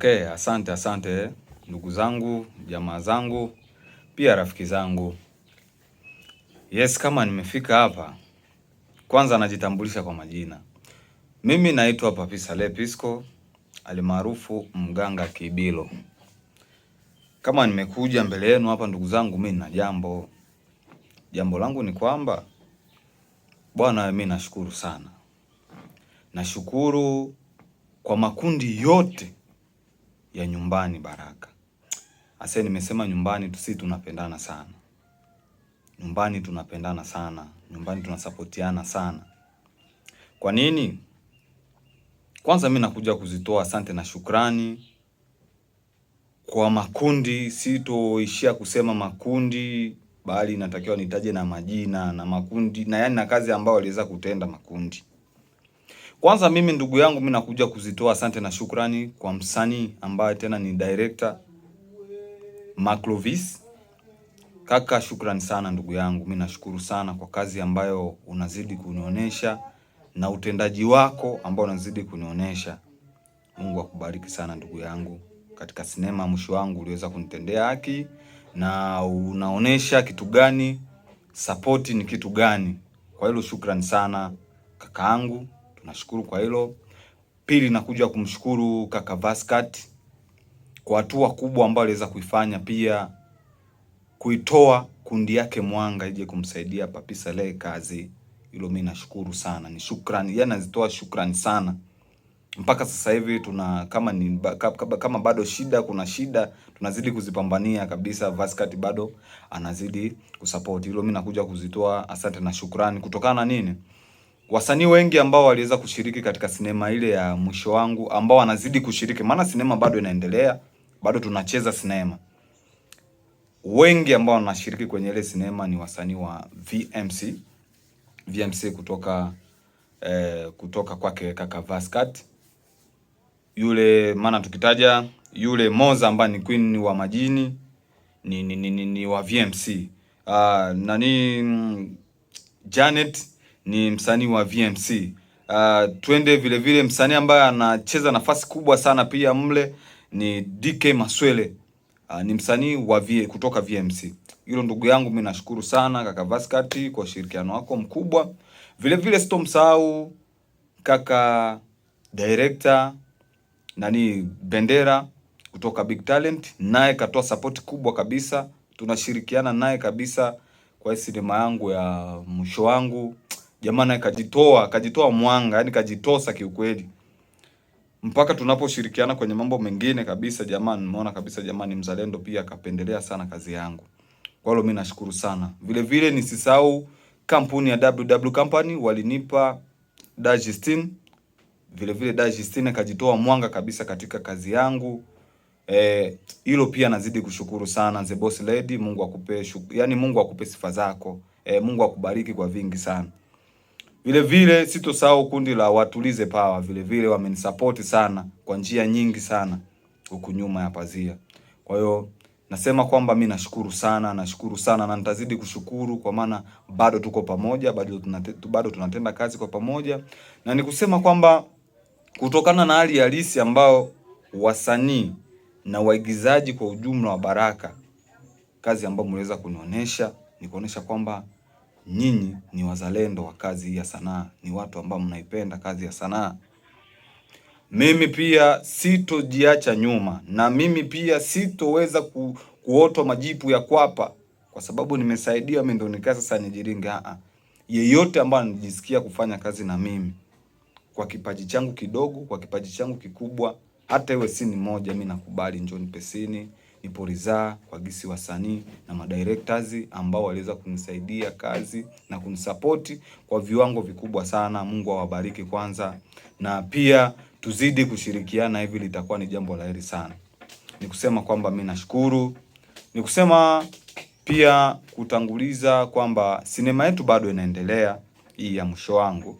Okay, asante ndugu zangu, jamaa zangu, pia rafiki zangu. Yes, kama nimefika hapa, kwanza najitambulisha kwa majina. Mimi naitwa Papi Saleh Pisco, alimaarufu Mganga Kibilo. Kama nimekuja mbele yenu hapa ndugu zangu, mimi na jambo langu ni kwamba bwana, mimi nashukuru sana. Nashukuru kwa makundi yote ya nyumbani Baraka. Ase nimesema nyumbani sisi tunapendana sana. Nyumbani tunapendana sana. Nyumbani tunasapotiana sana. Kwa nini? Kwanza mimi nakuja kuzitoa asante na shukrani kwa makundi. Sitoishia kusema makundi, bali natakiwa nitaje na majina na makundi na yani na kazi ambayo waliweza kutenda makundi. Kwanza mimi ndugu yangu, mimi nakuja kuzitoa asante na shukrani kwa msanii ambaye tena ni director Maclovis. Kaka, shukrani sana ndugu yangu. Mimi nashukuru sana kwa kazi ambayo unazidi kunionyesha na utendaji wako ambao unazidi kunionyesha. Mungu akubariki sana ndugu yangu. Katika sinema mwisho wangu uliweza kunitendea haki na unaonesha kitu gani, support ni kitu gani. Kwa hilo shukrani sana kakaangu, tunashukuru kwa hilo. Pili, nakuja kumshukuru kaka Vascat kwa hatua kubwa ambayo aliweza kuifanya, pia kuitoa kundi yake Mwanga ije kumsaidia Papi Saleh kazi. Hilo mimi nashukuru sana. Ni shukrani, yeye anazitoa shukrani sana. Mpaka sasa hivi tuna kama bado kuna shida tunazidi kuzipambania kabisa. Vascat bado anazidi kusupport. Hilo mimi nakuja kuzitoa asante na shukrani. Kutokana na nini? Wasanii wengi ambao waliweza kushiriki katika sinema ile ya mwisho wangu, ambao wanazidi kushiriki, maana sinema bado inaendelea, bado tunacheza sinema. Wengi ambao wanashiriki kwenye ile sinema ni wasanii wa VMC kutoka kwake kaka Vascat. Yule maana tukitaja yule Moza ambaye ni queen wa majini ni wa VMC. Janet ni msanii wa VMC. Twende vile vile msanii ambaye anacheza nafasi kubwa sana pia mle ni DK Maswele. Ni msanii wa kutoka VMC. Hilo ndugu yangu mimi nashukuru sana kaka Vascat kwa ushirikiano wako mkubwa. Vile vile sitomsahau kaka director Bendera kutoka Big Talent, naye katoa support kubwa kabisa. Tunashirikiana naye kabisa kwa sinema yangu ya mwisho wangu. Jamaa naye kajitoa mwanga, yani kajitosa kiukweli. Mpaka tunaposhirikiana kwenye mambo mengine kabisa, jamaa nimeona kabisa jamaa ni mzalendo, pia akapendelea sana kazi yangu. Kwa hiyo mimi nashukuru sana. Vile vile nisisahau kampuni ya WW Company, walinipa Dajistin. Vile vile Dajistin akajitoa mwanga kabisa katika kazi yangu. Hilo pia nazidi kushukuru sana The Boss Lady. Mungu akupe Mungu akupe sifa zako. Mungu akubariki kwa vingi sana. Vile vile sitosahau kundi la Watulize Power. Vile vile wamenisupport sana kwa njia nyingi sana huku nyuma ya pazia. Kwa hiyo nasema kwamba mimi nashukuru sana na nitazidi kushukuru, kwa maana bado tuko pamoja, bado tunatenda kazi kwa pamoja. Na nikusema kwamba kutokana na hali halisi ambao wasanii na waigizaji kwa ujumla wa Baraka, kazi ambayo mliweza kunionyesha ni kuonesha kwamba nyinyi ni wazalendo wa kazi ya sanaa, ni watu ambao mnaipenda kazi ya sanaa. Mimi pia sitojiacha nyuma, na mimi pia sitoweza kuotwa majipu ya kwapa kwa sababu nimesaidia mimi ndo nikaa sasa nijiringe. Yeyote ambaye anajisikia kufanya kazi na mimi kwa kipaji changu kidogo, kwa kipaji changu kikubwa, hata iwe sini moja, mimi nakubali. Njoni pesini, nipo ridhaa kwa gisi wasanii na madirectors ambao waliweza kunisaidia kazi na kunisupport kwa viwango vikubwa sana. Mungu awabariki kwanza, na pia tuzidi kushirikiana, hivi litakuwa ni jambo la heri sana. Nikusema kwamba mimi nashukuru. Nikusema pia kutanguliza kwamba sinema yetu bado inaendelea, hii ya mwisho wangu.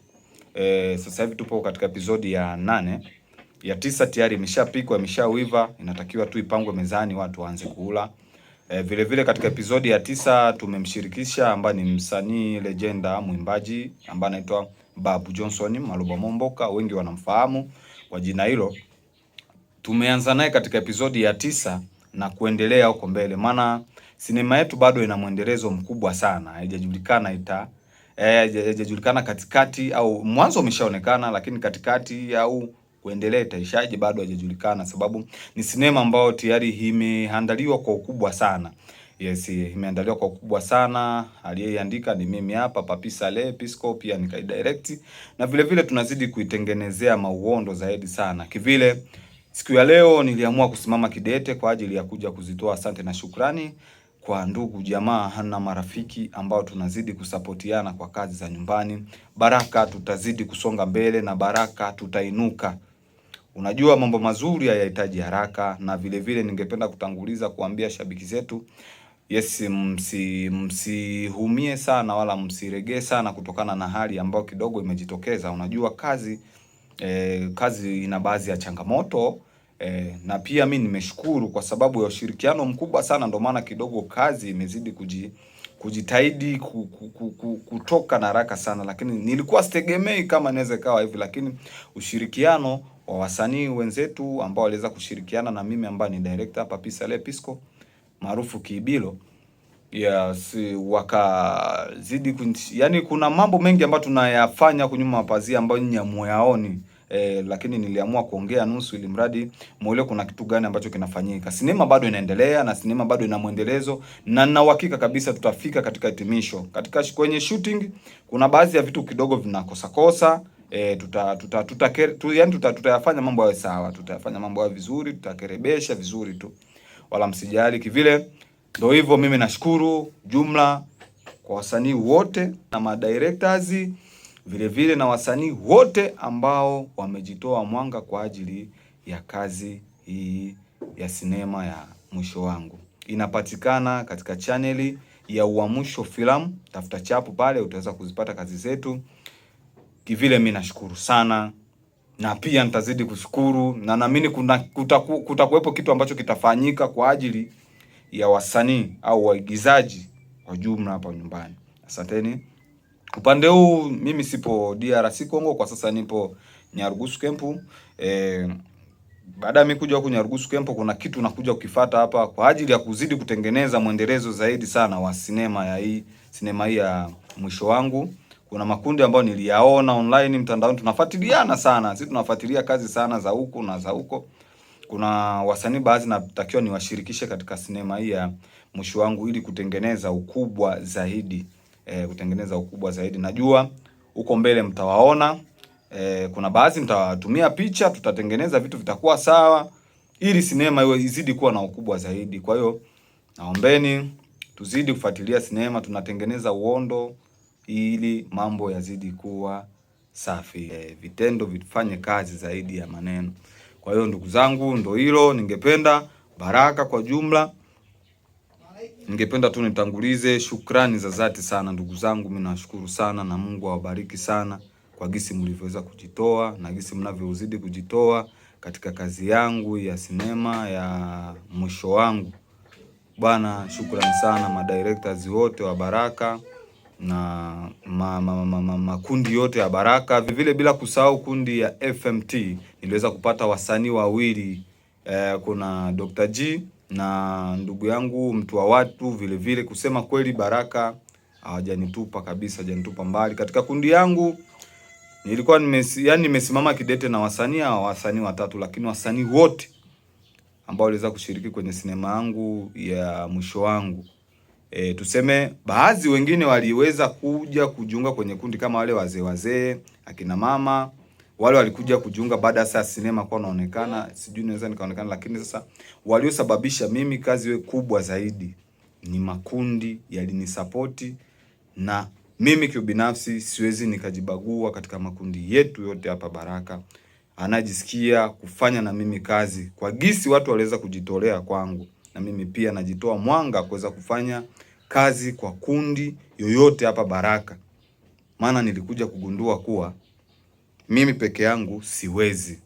Sasa hivi tupo katika episodi ya 8. Ya 9 tayari imeshapikwa, imeshawiva, inatakiwa tu ipangwe mezani watu waanze kula. Vile vile katika episodi ya 9 tumemshirikisha ambaye ni msanii legenda, mwimbaji ambaye anaitwa Babu Johnson Maloba Momboka, wengi wanamfahamu kwa jina hilo. tumeanza naye katika episodi ya 9 na kuendelea huko mbele, maana sinema yetu bado ina mwendelezo mkubwa sana. Haijajulikana katikati au mwanzo umeshaonekana, lakini katikati au kuendelea itaishaje bado haijajulikana, sababu ni sinema ambayo tayari imeandaliwa kwa ukubwa sana. Yes, imeandaliwa kwa ukubwa sana. Aliyeandika ni mimi hapa Papi Saleh Pisco, pia nikaidirect, na vile vile tunazidi kuitengenezea mauondo zaidi sana. Kivile siku ya leo niliamua kusimama kidete kwa ajili ya kuja kuzitoa asante na shukrani kwa ndugu jamaa na marafiki ambao tunazidi kusapotiana kwa kazi za nyumbani. Baraka tutazidi kusonga mbele na baraka tutainuka. Unajua mambo mazuri hayahitaji haraka, na vile vile ningependa kutanguliza kuambia shabiki zetu, yes, msihumie sana wala msiregee sana kutokana na hali ambayo kidogo imejitokeza. Unajua kazi ina baadhi ya changamoto, na pia mimi nimeshukuru kwa sababu ya ushirikiano mkubwa sana, ndio maana kidogo kazi imezidi kujitahidi kutoka na haraka sana, lakini nilikuwa sitegemei kama inaweza ikawa hivi, lakini ushirikiano wa wasanii wenzetu ambao waliweza kushirikiana na mimi ambaye ni director Papi Saleh Pisco maarufu Kiibilo, yes, wakazidi yani kuna mambo mengi ambayo tunayafanya kunyuma mapazia ambayo nyinyi hamuyaoni, lakini niliamua kuongea nusu ili mradi muelewe kuna kitu gani ambacho kinafanyika. Sinema bado inaendelea na sinema bado ina mwendelezo, na nina uhakika kabisa tutafika katika hitimisho. Kwenye shooting kuna baadhi ya vitu kidogo vinakosa, tutayafanya mambo yawe sawa, tutayafanya mambo yawe vizuri, tutakerebesha vizuri tu, wala msijali. Kivile ndio hivyo, mimi nashukuru jumla kwa wasanii wote na madirectors vile vile na wasanii wote ambao wamejitoa mwanga kwa ajili ya kazi hii ya sinema ya Mwisho Wangu. Inapatikana katika chaneli ya Uamsho Filamu, tafuta chapu pale utaweza kuzipata kazi zetu. Kivile mimi nashukuru sana, na pia nitazidi kushukuru, na naamini kutakuwepo kitu ambacho kitafanyika kwa ajili ya wasanii au waigizaji kwa jumla hapa nyumbani. Asanteni. Upande huu mimi sipo DRC Congo kwa sasa, nipo Nyarugusu Kempu. Baada ya mimi kuja huku Nyarugusu Kempu, kuna kitu nakuja kukifuata hapa kwa ajili ya kuzidi kutengeneza mwendelezo zaidi sana wa sinema hii ya Mwisho Wangu. Kuna makundi ambayo niliyaona online mtandaoni, tunafuatiliana sana. Sisi tunafuatilia kazi sana za huku na za huko. Kuna wasanii baadhi natakiwa niwashirikishe katika sinema hii ya Mwisho Wangu ili kutengeneza ukubwa zaidi. Najua huko mbele mtawaona. Kuna baadhi mtawatumia picha, tutatengeneza vitu vitakuwa sawa ili sinema iwe izidi kuwa na ukubwa zaidi. Kwa hiyo naombeni tuzidi kufuatilia sinema, tunatengeneza uondo ili mambo yazidi kuwa safi. Vitendo vifanye kazi zaidi ya maneno. Kwa hiyo ndugu zangu, ndo hilo ningependa baraka kwa jumla. Ningependa tu nitangulize shukrani za dhati sana ndugu zangu, mimi nashukuru sana na Mungu awabariki sana kwa gisi mlivyoweza kujitoa na gisi mnavyozidi kujitoa katika kazi yangu ya sinema ya Mwisho Wangu. Bwana, shukrani sana madirectors wote wa Baraka na makundi yote ya Baraka, vile bila kusahau kundi ya FMT. Niliweza kupata wasanii wawili, kuna Dr. G na ndugu yangu Mtu wa Watu vile vile. Kusema kweli Baraka hawajanitupa kabisa, hawajanitupa mbali. Katika kundi yangu nilikuwa nimesimama kidete na wasanii watatu, lakini wasanii wote ambao waliweza kushiriki kwenye sinema yangu ya Mwisho Wangu, tuseme baadhi wengine waliweza kuja kujiunga kwenye kundi kama wale wazee akina mama wale walikuja kujiunga baada ya sinema kwa naonekana, sijui naweza nikaonekana, lakini sasa waliosababisha mimi kazi iwe kubwa zaidi ni makundi yalinisapoti, na mimi kibinafsi siwezi nikajibagua katika makundi yetu yote hapa Baraka. Anajisikia kufanya na mimi kazi kwa gisi watu waliweza kujitolea kwangu, na mimi pia najitoa mwanga kuweza kufanya kazi kwa kundi yoyote hapa Baraka, maana nilikuja kugundua kuwa mimi peke yangu siwezi.